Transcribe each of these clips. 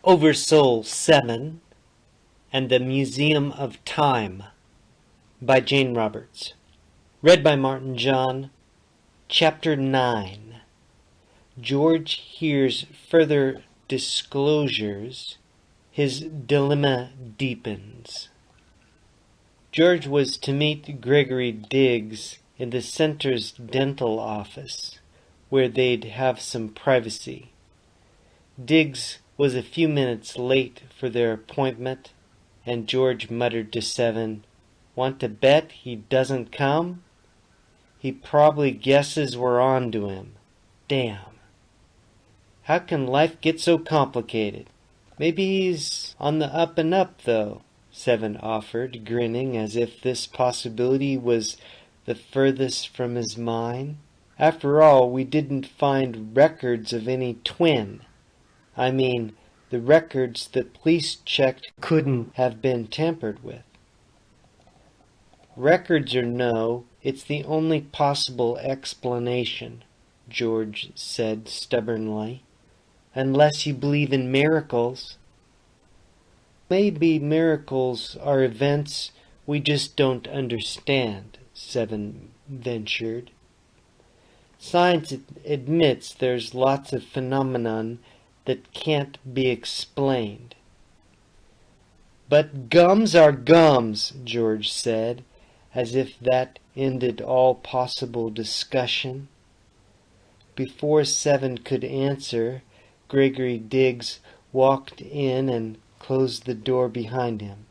OverSoul 7 and the Museum of Time by Jane Roberts. Read by Martin John. Chapter 9. George hears further disclosures. His dilemma deepens. George was to meet Gregory Diggs in the center's dental office, where they'd have some privacy. Diggs was a few minutes late for their appointment, and George muttered to Seven, "Want to bet he doesn't come? He probably guesses we're on to him. Damn. How can life get so complicated? Maybe he's on the up and up, though," Seven offered, grinning as if this possibility was the furthest from his mind. "After all, we didn't find records of any twin. I mean, the records the police checked couldn't have been tampered with." "Records or no, it's the only possible explanation," George said stubbornly. "Unless you believe in miracles." "Maybe miracles are events we just don't understand," Seven ventured. "Science admits there's lots of phenomenon that can't be explained." "But gums are gums," George said, as if that ended all possible discussion. Before Seven could answer, Gregory Diggs walked in and closed the door behind him.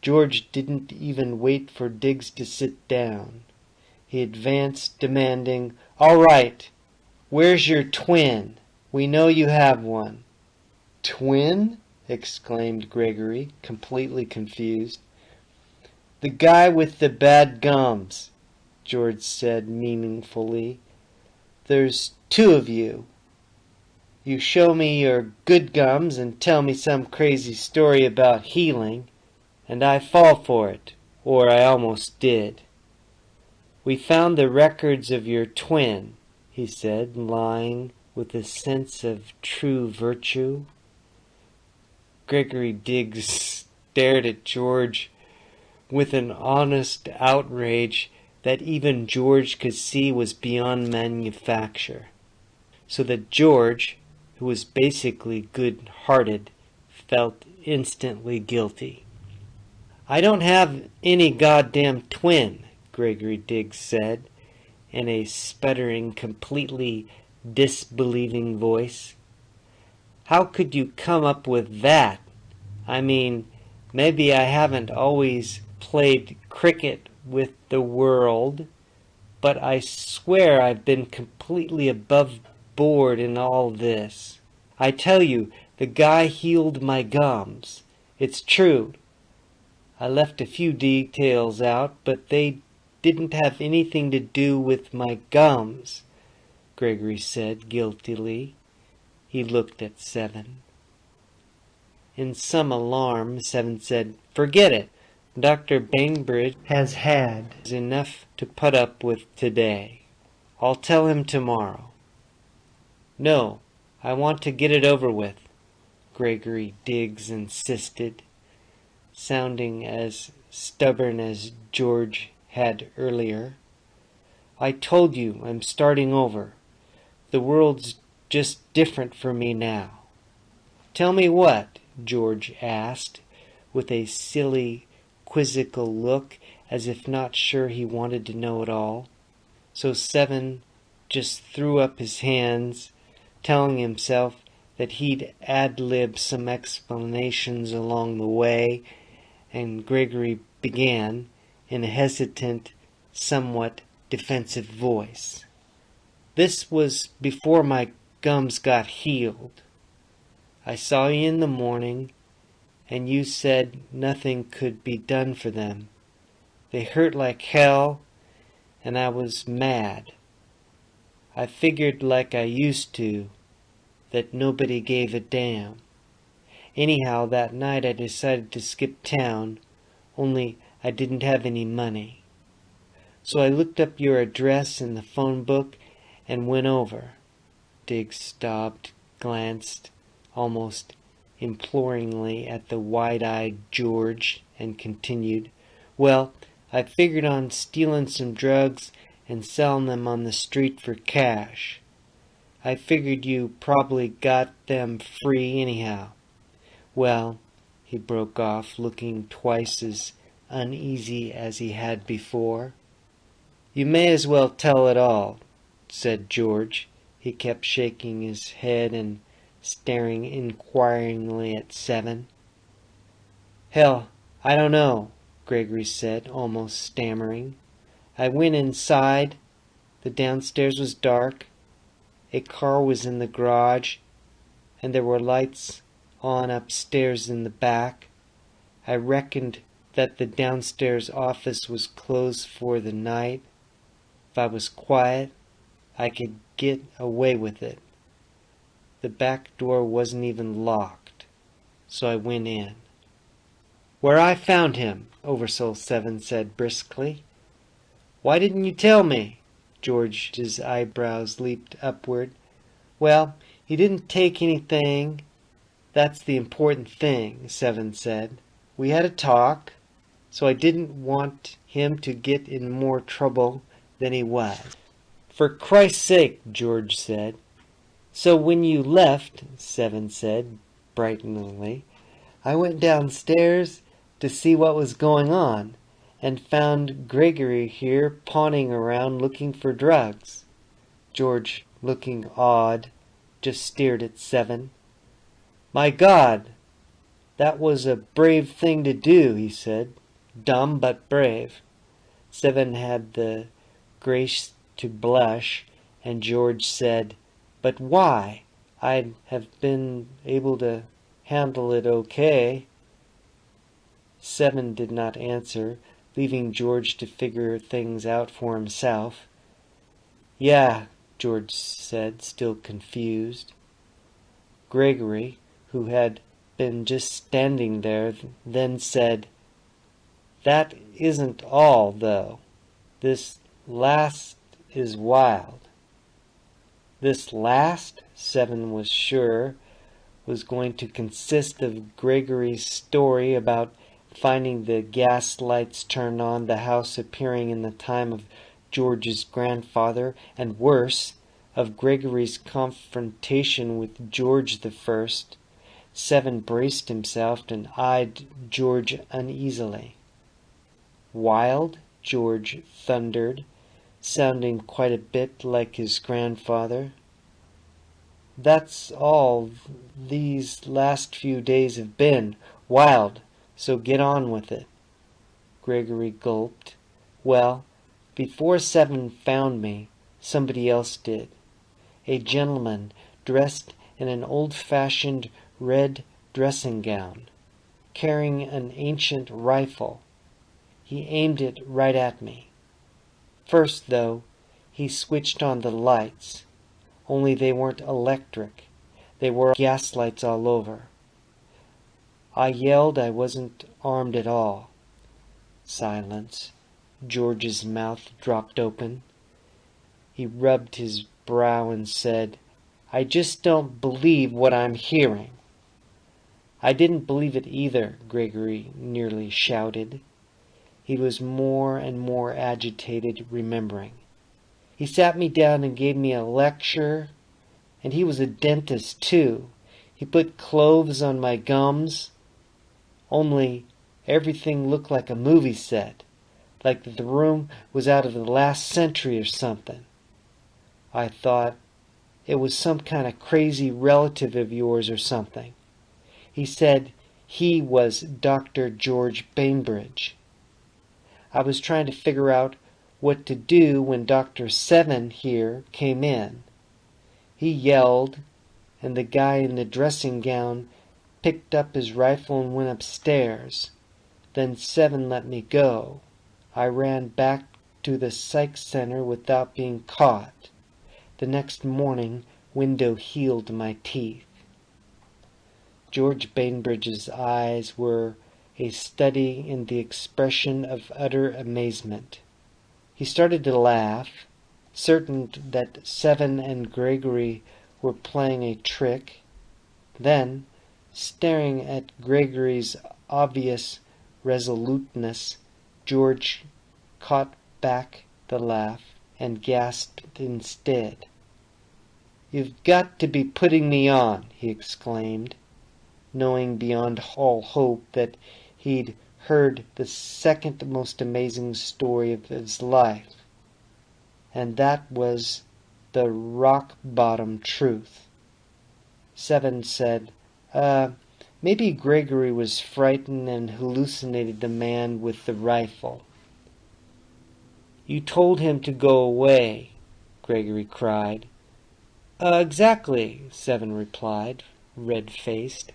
George didn't even wait for Diggs to sit down. He advanced, demanding, "All right, where's your twin? We know you have one." "Twin?" exclaimed Gregory, completely confused. "The guy with the bad gums," George said meaningfully. "There's two of you. You show me your good gums and tell me some crazy story about healing, and I fall for it, or I almost did. We found the records of your twin," he said, lying with a sense of true virtue. Gregory Diggs stared at George with an honest outrage that even George could see was beyond manufacture, so that George, who was basically good-hearted, felt instantly guilty. "I don't have any goddamn twin," Gregory Diggs said, in a sputtering, completely disbelieving voice. "How could you come up with that? I mean, maybe I haven't always played cricket with the world, but I swear I've been completely above board in all this. I tell you, the guy healed my gums. It's true. I left a few details out, but they didn't have anything to do with my gums," Gregory said guiltily. He looked at Seven. In some alarm, Seven said, "Forget it. Dr. Bainbridge has had enough to put up with today. I'll tell him tomorrow." "No, I want to get it over with," Gregory Diggs insisted, sounding as stubborn as George had earlier. "I told you I'm starting over. The world's just different for me now." "Tell me what?" George asked, with a silly, quizzical look, as if not sure he wanted to know it all. So Seven just threw up his hands, telling himself that he'd ad-lib some explanations along the way, and Gregory began, in a hesitant, somewhat defensive voice. "This was before my gums got healed. I saw you in the morning, and you said nothing could be done for them. They hurt like hell, and I was mad. I figured like I used to, that nobody gave a damn. Anyhow, that night I decided to skip town, only I didn't have any money. So I looked up your address in the phone book and went over." Diggs stopped, glanced almost imploringly at the wide-eyed George and continued, "Well, I figured on stealing some drugs and selling them on the street for cash. I figured you probably got them free anyhow. Well," he broke off, looking twice as uneasy as he had before. "You may as well tell it all," said George. He kept shaking his head and staring inquiringly at Seven. "Hell, I don't know," Gregory said, almost stammering. "I went inside. The downstairs was dark. A car was in the garage, and there were lights on upstairs in the back. I reckoned that the downstairs office was closed for the night. If I was quiet, I could get away with it. The back door wasn't even locked, so I went in." "Where I found him," Oversoul 7 said briskly. "Why didn't you tell me?" George's eyebrows leaped upward. "Well, he didn't take anything. That's the important thing," 7 said. "We had a talk, so I didn't want him to get in more trouble than he was." "For Christ's sake," George said. "So when you left," 7 said brighteningly, "I went downstairs to see what was going on, and found Gregory here pawning around looking for drugs." George, looking awed, just stared at 7. "My God, that was a brave thing to do," he said. "Dumb, but brave." 7 had the grace to blush, and George said, "But why? I'd have been able to handle it okay." 7 did not answer, leaving George to figure things out for himself. "Yeah," George said, still confused. Gregory, who had been just standing there, then said, "That isn't all, though. This last is wild." This last, 7 was sure, was going to consist of Gregory's story about finding the gas lights turned on, the house appearing in the time of George's grandfather, and worse, of Gregory's confrontation with George the First. 7 braced himself and eyed George uneasily. "Wild?" George thundered, sounding quite a bit like his grandfather. "That's all these last few days have been. Wild. So get on with it." Gregory gulped. "Well, before 7 found me, somebody else did. A gentleman dressed in an old-fashioned red dressing gown, carrying an ancient rifle. He aimed it right at me. First, though, he switched on the lights, only they weren't electric. They were gas lights all over. I yelled. I wasn't armed at all." Silence. George's mouth dropped open. He rubbed his brow and said, "I just don't believe what I'm hearing." "I didn't believe it either," Gregory nearly shouted. He was more and more agitated, remembering. "He sat me down and gave me a lecture, and he was a dentist, too. He put cloves on my gums. Only everything looked like a movie set, like the room was out of the last century or something. I thought it was some kind of crazy relative of yours or something. He said he was Dr. George Bainbridge. I was trying to figure out what to do when Dr. 7 here came in. He yelled, and the guy in the dressing gown picked up his rifle and went upstairs. Then 7 let me go. I ran back to the psych center without being caught. The next morning, Window healed my teeth." George Bainbridge's eyes were a study in the expression of utter amazement. He started to laugh, certain that 7 and Gregory were playing a trick. Then, Staring at Gregory's obvious resoluteness, George caught back the laugh and gasped instead. "You've got to be putting me on," he exclaimed, knowing beyond all hope that he'd heard the second most amazing story of his life, and that was the rock-bottom truth. Seven said, maybe Gregory was frightened and hallucinated the man with the rifle." "You told him to go away," Gregory cried. Exactly," Seven replied, red-faced.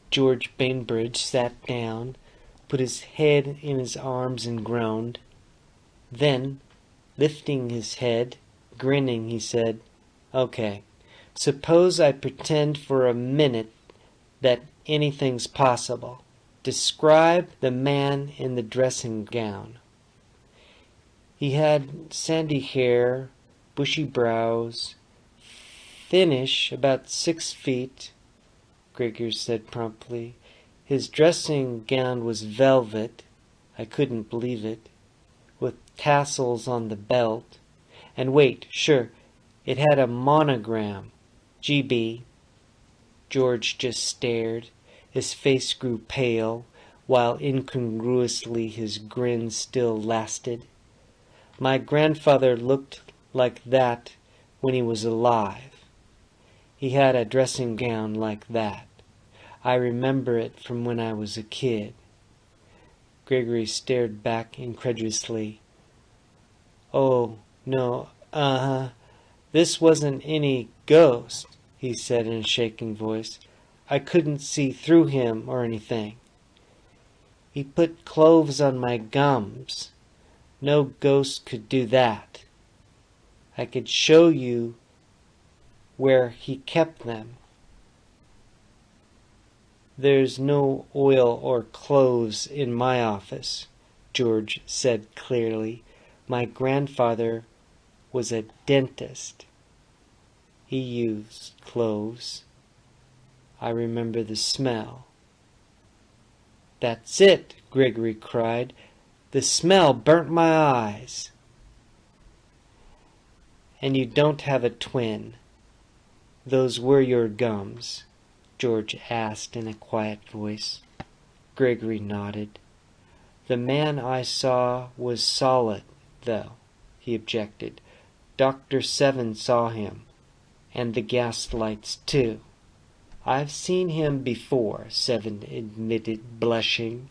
George Bainbridge sat down, put his head in his arms and groaned. Then, lifting his head, grinning, he said, "Okay, suppose I pretend for a minute that anything's possible. Describe the man in the dressing gown." "He had sandy hair, bushy brows, thinnish, about 6 feet," Gregory said promptly. "His dressing gown was velvet," I couldn't believe it, "with tassels on the belt. And wait, sure, it had a monogram, GB." George just stared. His face grew pale, while incongruously his grin still lasted. "My grandfather looked like that when he was alive. He had a dressing gown like that. I remember it from when I was a kid." Gregory stared back incredulously. "Oh, no, this wasn't any ghost," he said in a shaking voice. "I couldn't see through him or anything. He put cloves on my gums. No ghost could do that. I could show you where he kept them." "There's no oil or cloves in my office," George said clearly. "My grandfather was a dentist. He used cloves. I remember the smell." "That's it!" Gregory cried. "The smell burnt my eyes." "And you don't have a twin. Those were your gums?" George asked in a quiet voice. Gregory nodded. "The man I saw was solid, though," he objected. "Dr. Seven saw him, and the gaslights too." "I've seen him before," Seven admitted, blushing.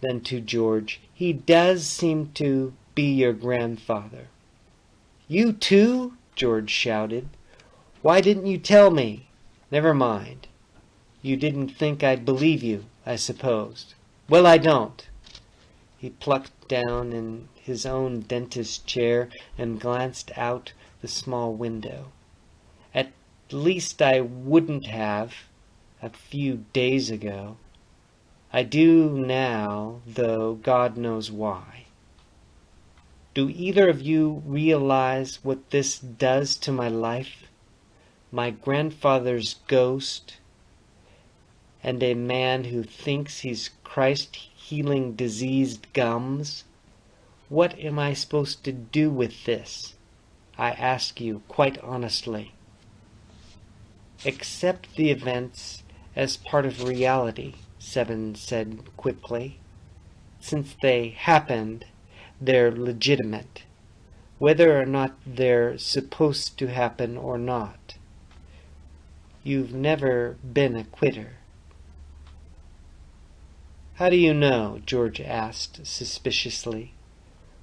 Then to George, "He does seem to be your grandfather." "You too?" George shouted. "Why didn't you tell me?" "Never mind. You didn't think I'd believe you, I suppose." "Well, I don't." He plucked down in his own dentist chair and glanced out the small window. "At least I wouldn't have a few days ago. I do now, though God knows why. Do either of you realize what this does to my life? My grandfather's ghost, and a man who thinks he's Christ healing diseased gums? What am I supposed to do with this? I ask you quite honestly." "Accept the events as part of reality," Seven said quickly. "Since they happened, they're legitimate, whether or not they're supposed to happen or not. You've never been a quitter." "How do you know?" George asked suspiciously.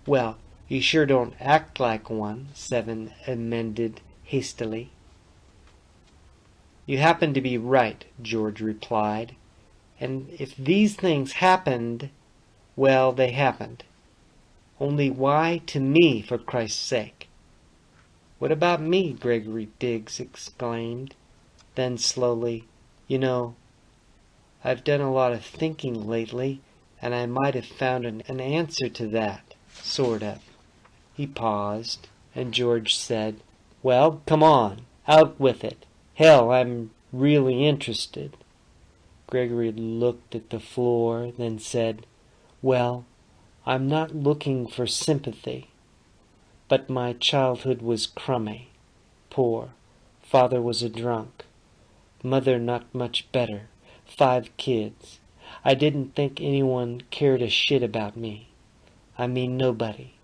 "Well, you sure don't act like one," Seven amended hastily. "You happen to be right," George replied. "And if these things happened, well, they happened. Only why to me, for Christ's sake?" "What about me?" Gregory Diggs exclaimed. Then slowly, "You know, I've done a lot of thinking lately, and I might have found an answer to that, sort of." He paused, and George said, "Well, come on, out with it. Hell, I'm really interested." Gregory looked at the floor, then said, "Well, I'm not looking for sympathy, but my childhood was crummy, poor. Father was a drunk. Mother not much better. 5 kids. I didn't think anyone cared a shit about me. I mean nobody.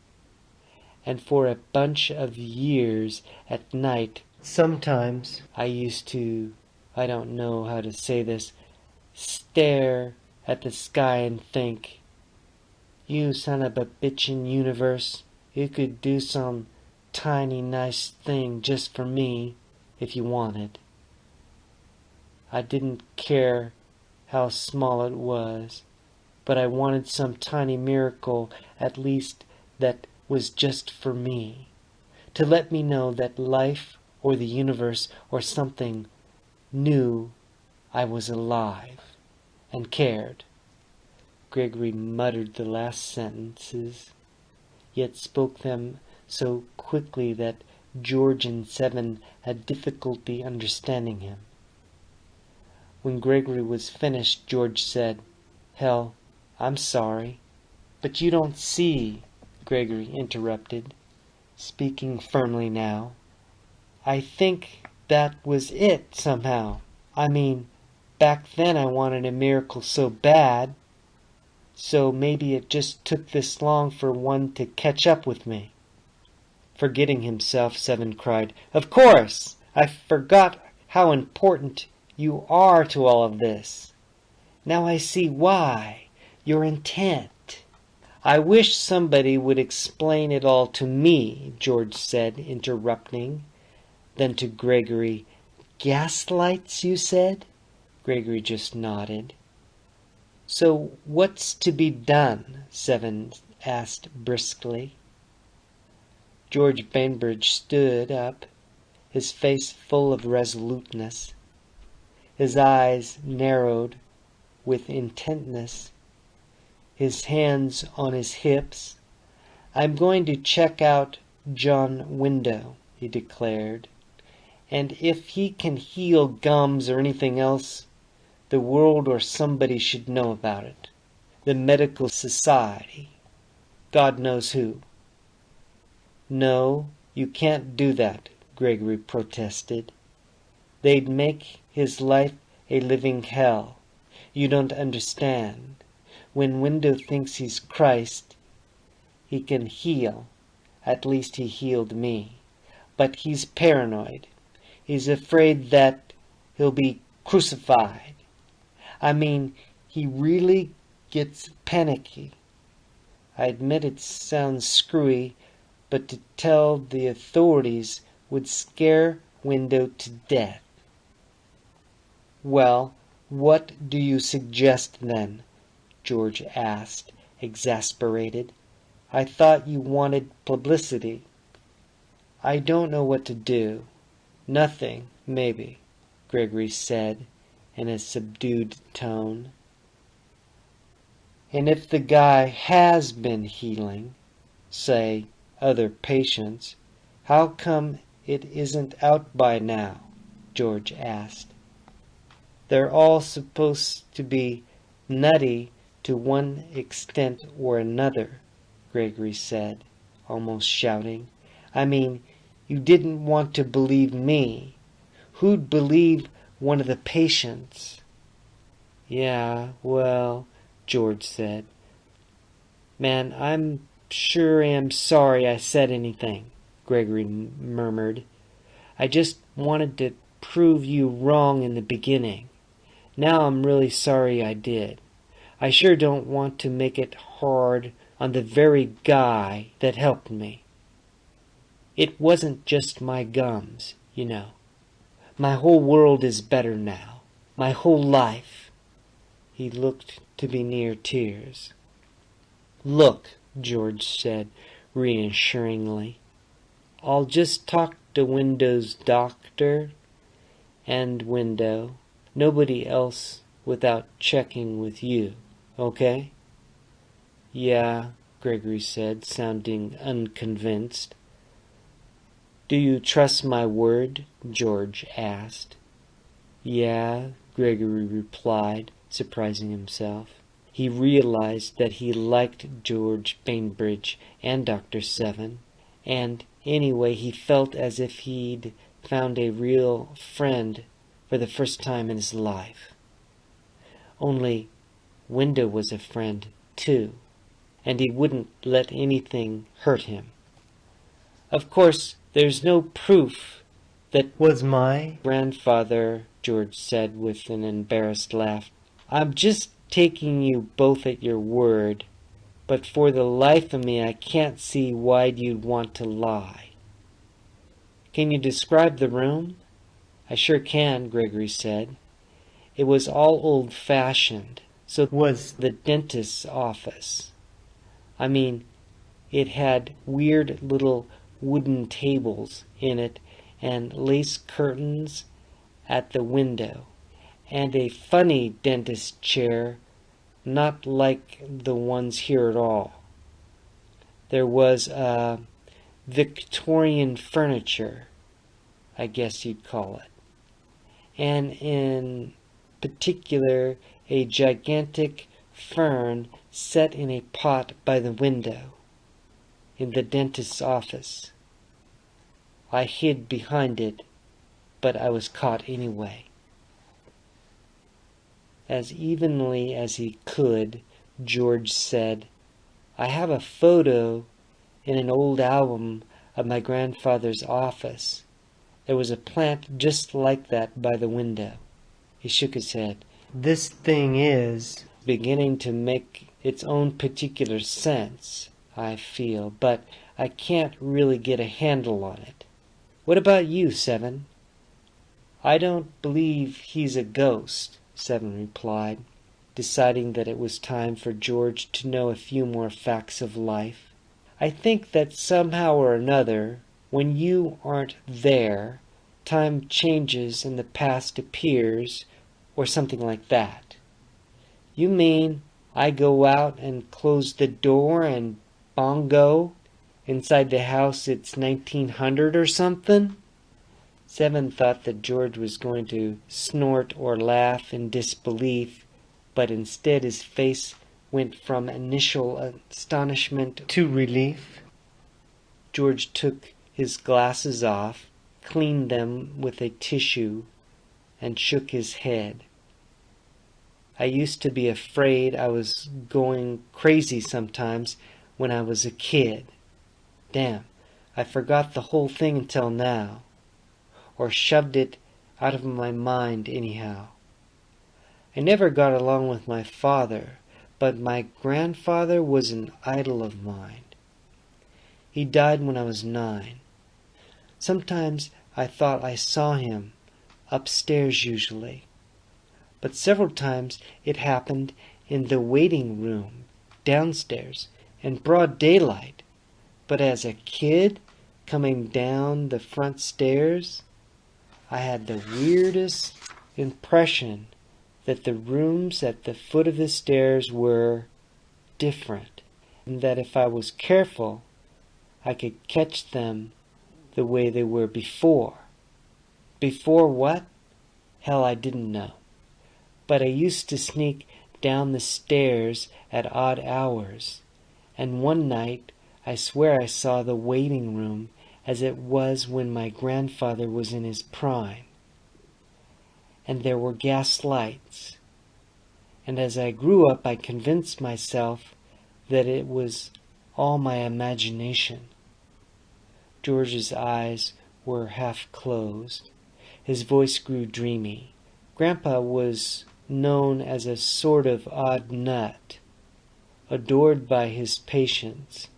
And for a bunch of years at night, sometimes I used to, I don't know how to say this, stare at the sky and think, you son of a bitchin' universe, you could do some tiny nice thing just for me if you wanted. I didn't care how small it was, but I wanted some tiny miracle at least that was just for me, to let me know that life or the universe or something knew I was alive and cared." Gregory muttered the last sentences, yet spoke them so quickly that George and Seven had difficulty understanding him. When Gregory was finished, George said, "Hell, I'm sorry." "But you don't see," Gregory interrupted, speaking firmly now. "I think that was it, somehow. I mean, back then I wanted a miracle so bad, so maybe it just took this long for one to catch up with me." Forgetting himself, Seven cried, "Of course! I forgot how important you are to all of this. Now I see why. Your intent." "I wish somebody would explain it all to me," George said, interrupting. Then to Gregory, "Gaslights, you said?" Gregory just nodded. "So what's to be done?" Seven asked briskly. George Bainbridge stood up, his face full of resoluteness, his eyes narrowed with intentness, his hands on his hips. "I'm going to check out John Window," he declared, "and if he can heal gums or anything else, the world or somebody should know about it. The medical society. God knows who." "No, you can't do that," Gregory protested. "They'd make his life a living hell. You don't understand. When Window thinks he's Christ, he can heal. At least he healed me. But he's paranoid. He's afraid that he'll be crucified. I mean, he really gets panicky. I admit it sounds screwy, but to tell the authorities would scare Window to death." "Well, what do you suggest then?" George asked, exasperated. "I thought you wanted publicity." "I don't know what to do. Nothing, maybe," Gregory said in a subdued tone. "And if the guy has been healing, say, other patients, how come it isn't out by now?" George asked. "They're all supposed to be nutty to one extent or another," Gregory said, almost shouting. "I mean, you didn't want to believe me. Who'd believe one of the patients?" "Yeah, well," George said. "Man, I'm sure am sorry I said anything," Gregory murmured. "I just wanted to prove you wrong in the beginning. Now I'm really sorry I did. I sure don't want to make it hard on the very guy that helped me. It wasn't just my gums, you know. My whole world is better now. My whole life." He looked to be near tears. "Look," George said reassuringly, "I'll just talk to Window's doctor and Window. Nobody else without checking with you, okay?" "Yeah," Gregory said, sounding unconvinced. "Do you trust my word?" George asked. "Yeah, Gregory replied, surprising himself. He realized that he liked George Bainbridge and Dr. Seven, and anyway he felt as if he'd found a real friend for the first time in his life. Only Wenda was a friend too, and he wouldn't let anything hurt him. Of course, there's no proof that was my grandfather, George said with an embarrassed laugh. I'm just taking you both at your word, but for the life of me I can't see why you'd want to lie. Can you describe the room? I sure can, Gregory said. It was all old-fashioned, so was the dentist's office. I mean, it had weird little wooden tables in it and lace curtains at the window, and a funny dentist chair, not like the ones here at all. There was Victorian furniture, I guess you'd call it, and in particular a gigantic fern set in a pot by the window in the dentist's office. I hid behind it, but I was caught anyway. As evenly as he could, George said, I have a photo in an old album of my grandfather's office. There was a plant just like that by the window. He shook his head. This thing is beginning to make its own particular sense, I feel, but I can't really get a handle on it. What about you, Seven? I don't believe he's a ghost, Seven replied, deciding that it was time for George to know a few more facts of life. I think that somehow or another, when you aren't there, time changes and the past appears, or something like that. You mean I go out and close the door and bongo? Inside the house it's 1900 or something? Seven thought that George was going to snort or laugh in disbelief, but instead his face went from initial astonishment to relief. George took his glasses off, cleaned them with a tissue, and shook his head. I used to be afraid I was going crazy sometimes when I was a kid. Damn, I forgot the whole thing until now. Or shoved it out of my mind anyhow. I never got along with my father, but my grandfather was an idol of mine. He died when I was 9. Sometimes I thought I saw him, upstairs usually. But several times it happened in the waiting room, downstairs, in broad daylight. But as a kid, coming down the front stairs, I had the weirdest impression that the rooms at the foot of the stairs were different, and that if I was careful, I could catch them the way they were before. Before what? Hell, I didn't know. But I used to sneak down the stairs at odd hours, and one night I swear I saw the waiting room as it was when my grandfather was in his prime. And there were gas lights. And as I grew up, I convinced myself that it was all my imagination. George's eyes were half closed. His voice grew dreamy. Grandpa was known as a sort of odd nut, adored by his patients.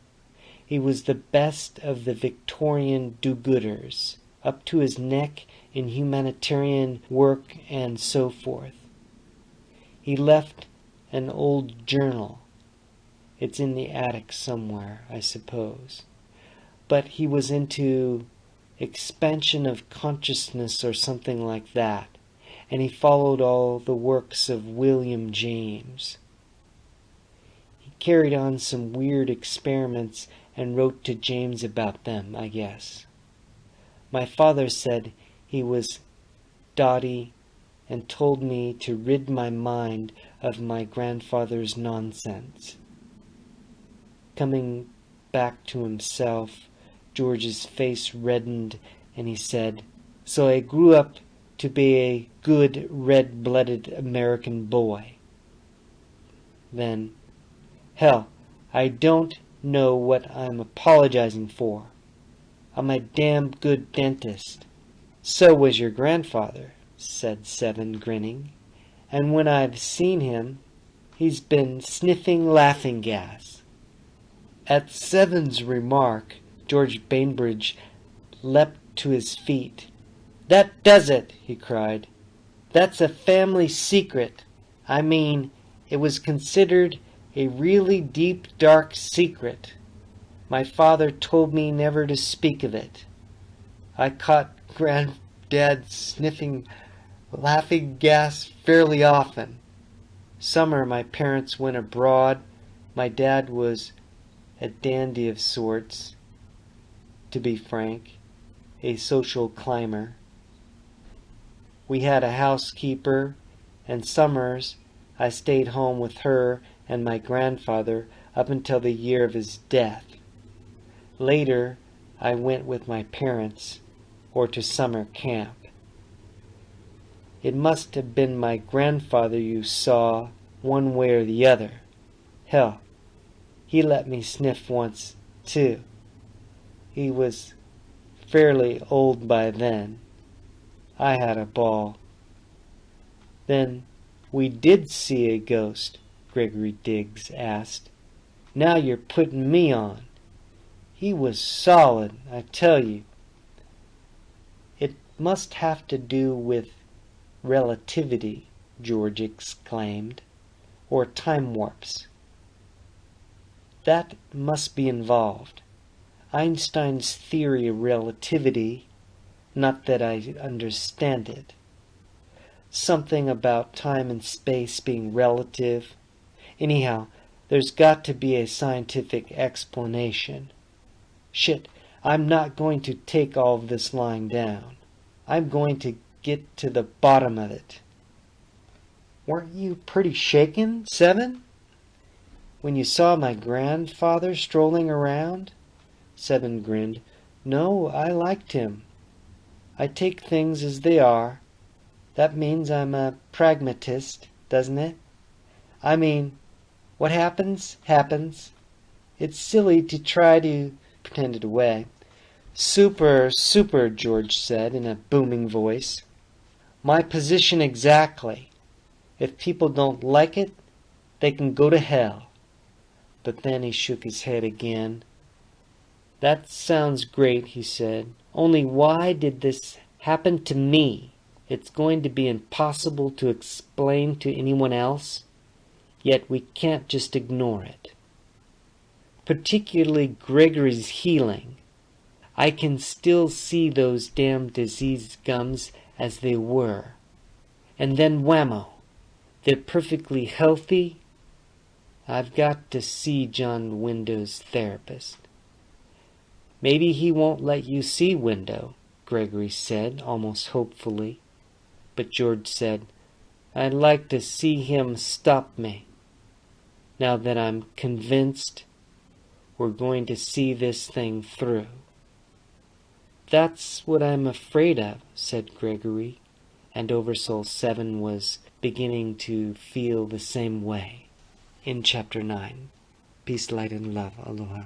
He was the best of the Victorian do-gooders, up to his neck in humanitarian work and so forth. He left an old journal. It's in the attic somewhere, I suppose. But he was into expansion of consciousness or something like that, and he followed all the works of William James. He carried on some weird experiments and wrote to James about them, I guess. My father said he was dotty and told me to rid my mind of my grandfather's nonsense. Coming back to himself, George's face reddened, and he said, "So I grew up to be a good red-blooded American boy." Then, "Hell, I don't know what I'm apologizing for. I'm a damn good dentist." "So was your grandfather," said Seven, grinning. "And when I've seen him, he's been sniffing laughing gas." At Seven's remark, George Bainbridge leapt to his feet. "That does it!" he cried. "That's a family secret. I mean, it was considered a really deep, dark secret. My father told me never to speak of it. I caught Granddad sniffing laughing gas fairly often. Summer my parents went abroad. My dad was a dandy of sorts, to be frank, a social climber. We had a housekeeper, and summers I stayed home with her and my grandfather up until the year of his death. Later, I went with my parents, or to summer camp. It must have been my grandfather you saw, one way or the other. Hell, he let me sniff once, too. He was fairly old by then. I had a ball." "Then we did see a ghost?" Gregory Diggs asked. "Now you're putting me on. He was solid, I tell you." "It must have to do with relativity," George exclaimed, "or time warps. That must be involved. Einstein's theory of relativity, not that I understand it. Something about time and space being relative. Anyhow, there's got to be a scientific explanation. Shit, I'm not going to take all of this lying down. I'm going to get to the bottom of it." "Weren't you pretty shaken, Seven, when you saw my grandfather strolling around?" Seven grinned. "No, I liked him. I take things as they are. That means I'm a pragmatist, doesn't it? I mean, what happens, happens. It's silly to try to pretend it away." "Super, super," George said in a booming voice. "My position exactly. If people don't like it, they can go to hell." But then he shook his head again. "That sounds great," he said. "Only why did this happen to me? It's going to be impossible to explain to anyone else, yet we can't just ignore it. Particularly Gregory's healing. I can still see those damn diseased gums as they were. And then whammo, they're perfectly healthy. I've got to see John Window's therapist." "Maybe he won't let you see Window," Gregory said, almost hopefully. But George said, "I'd like to see him stop me. Now that I'm convinced, we're going to see this thing through." "That's what I'm afraid of," said Gregory, and OverSoul 7 was beginning to feel the same way. In Chapter 9. Peace, light, and love. Aloha.